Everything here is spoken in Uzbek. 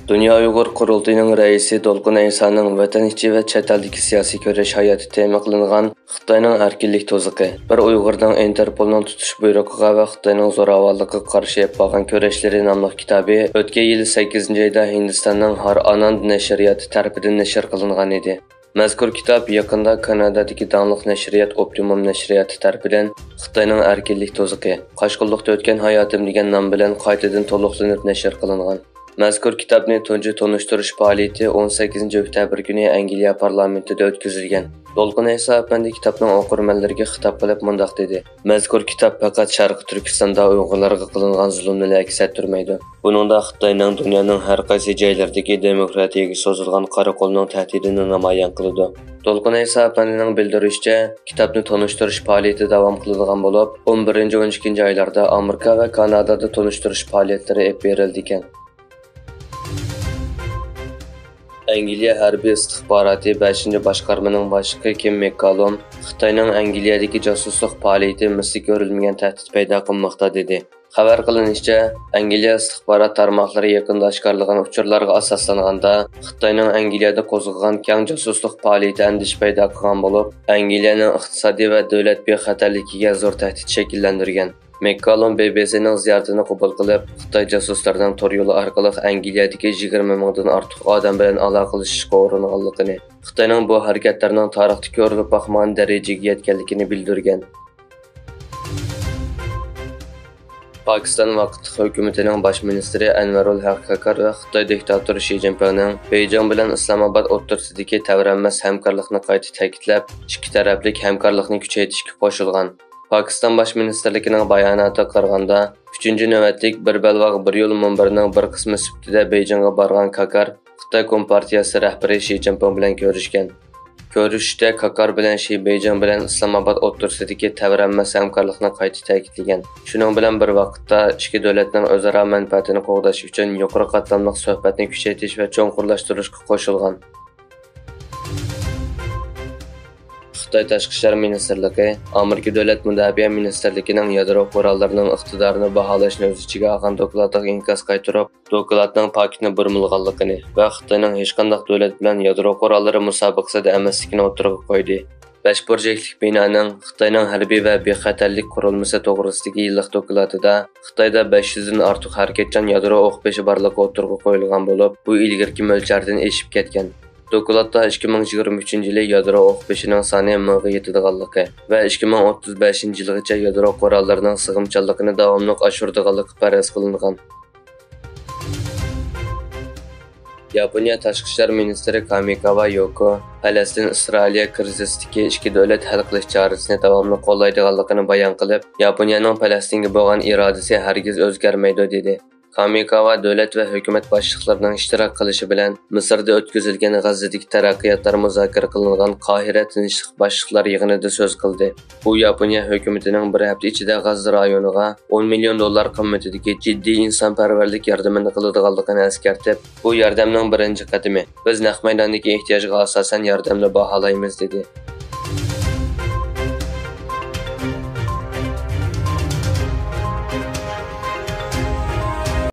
Dünya Uyghur Qurultayının rəisi Dolqun Aysanın vətən içi və chet eldəki siyasi görəş hayatı tema qılınğan Xitayning erkinlik tozuqi, bir Uyghurning Interpolning tutish buyruğuna və Xitayning zo'ravonligiga qarshi yapılğan görəşləri namlıq kitabı o'tgan yil 8-oyda Hindistonning Har Anand nashriyati tarafidan nashr qilingan edi. Mazkur kitob yaqinda Kanadadagi dangliq nashriyat Optimum nashriyati tarafidan Xitoyning erkinlik tozuqi, qashqulliqda o'tgan hayotim degan nom bilan qaytadan to'liqlanib nashr qilingan. Mazkur kitobni tunji tonishtirish faoliyati 18 oktyabr kuni Angliya parlamentida o'tkazilgan. Dolqun Aysa apandi kitobning o'qirmanlariga xitob qilib mundaq dedi: "Mazkur kitob faqat Sharqi Turkistonda Uyg'urlarga qilingan zulmni aks ettirmaydi. Buningda Xitoyning dunyoning har qaysi joylaridagi demokratiyaga so'zilgan qora qo'lning tahdidini namoyon qiladi." Dolqun Aysa apandining bildirishicha, kitobni tonishtirish faoliyati davom qiladigan bo'lib, 11-12 oylarda Amerika va Kanadada tonishtirish faoliyatlari olib berildi ekan. Angliya harbiy istixboroti 5-boshqarmaning boshlig'i Kim McCallum Xitoyning Angliyadagi josuslik faoliyati misli ko'rilmagan tahdid paydo qilmoqda dedi. Xabar qilinishicha, Angliya istixborot tarmoqlari yaqinda oshkorlagan uchurlarga asoslanganda Xitoyning Angliyada qo'zg'agan keng josuslik faoliyati andish paydo qilgan bo'lib, Angliyaning iqtisodiy va davlat bexatarligiga zo'r tahdid shakllantirgan. McCallum BBC'ning ziyoratini qabul qilib, Xitoy josuslarining tor yo'li orqali Angliyadagi 20 mingdan ortiq odam bilan aloqalashishga uringanligini, Xitoyning bu harakatlarining tarixda ko'rilib boqmagan darajaga yetganligini bildirgan. Pakistan vaqtli hukumatining bosh ministri Anvarul Haq Kakar va Xitoy diktatori Xi Jinpingning Beijing bilan Islomobod o'rtasidagi tavranmas hamkorlikni qayta ta'kidlab, ikki taraflik hamkorlikni kuchaytirishga qo'shilgan. Pakistan bosh ministrligining bayonotiga qaraganda, 3-navbatlik bir balvoq bir yo'l munbirining bir qismi sifatida Beijingga borgan Kakar Xitoy Kompartiyasi rahbari Xi Jinping bilan ko'rishgan. Ko'rishishda Kakar bilan Xi Beijing bilan Islomobod o'rtasidagi tavranmas hamkorlikni qayta ta'kidlagan. Shuning bilan bir vaqtda ikki davlatning o'zaro manfaatini qo'g'dash uchun yuqori qatlamli suhbatni kuchaytirish va cho'nqurlashtirishga qo'shilgan. Xitoy Tashqi ishlar ministrligi Amerika davlat mudofaa ministrligining yadro qurollarining iqtidorini baholashni o'z ichiga olgan dokladga inkos qaytarib, dokladning paketni burmilganligini va Xitoyning hech qanday davlat bilan yadro qurollari musobaqasida emasligini o'tirg'a qo'ydi. 5 burchakli binoning Xitoyning harbiy va bexatarlik qurilmasi to'g'risidagi yillik dokladida Xitoyda 500 dan ortiq harakatchan yadro o'q-beshi borligi o'tirg'a qo'yilgan bo'lib, bu ilgirki mo'ljaldan eshib ketgan. Dokladda 2023-yil yadro o'q-beshining soni 1000 ga yetadiganligi va 2035-yilgacha yadro qurollarining sig'imchanligini davomli oshiradiganligi faraz qilingan. Yaponiya Tashqi ishlar ministri Kamikawa Yoko Falastin-Isroiliya krizisidagi ikki davlat hal qilish chorasini davomli qo'llaydiganligini bayon qilib, Yaponiyaning Falastinga bo'lgan irodasi hargiz o'zgarmaydi dedi. Kamikawa davlat va hukumat boshliqlarining ishtirok qilishi bilan Misrda o'tkazilgan G'azzadagi taraqqiyotlar muzokara qilingan Qohira tinchlik boshliqlar yig'inida so'z qildi. U Yaponiya hukumatining bir hafta ichida G'azza rayoniga 10 million dollar qimmatidagi jiddiy insonparvarlik yordamini qiladiganligini eskartib, bu yordamning birinchi qadami. Biz naq maydondagi ehtiyojga asosan yordamni baholaymiz dedi.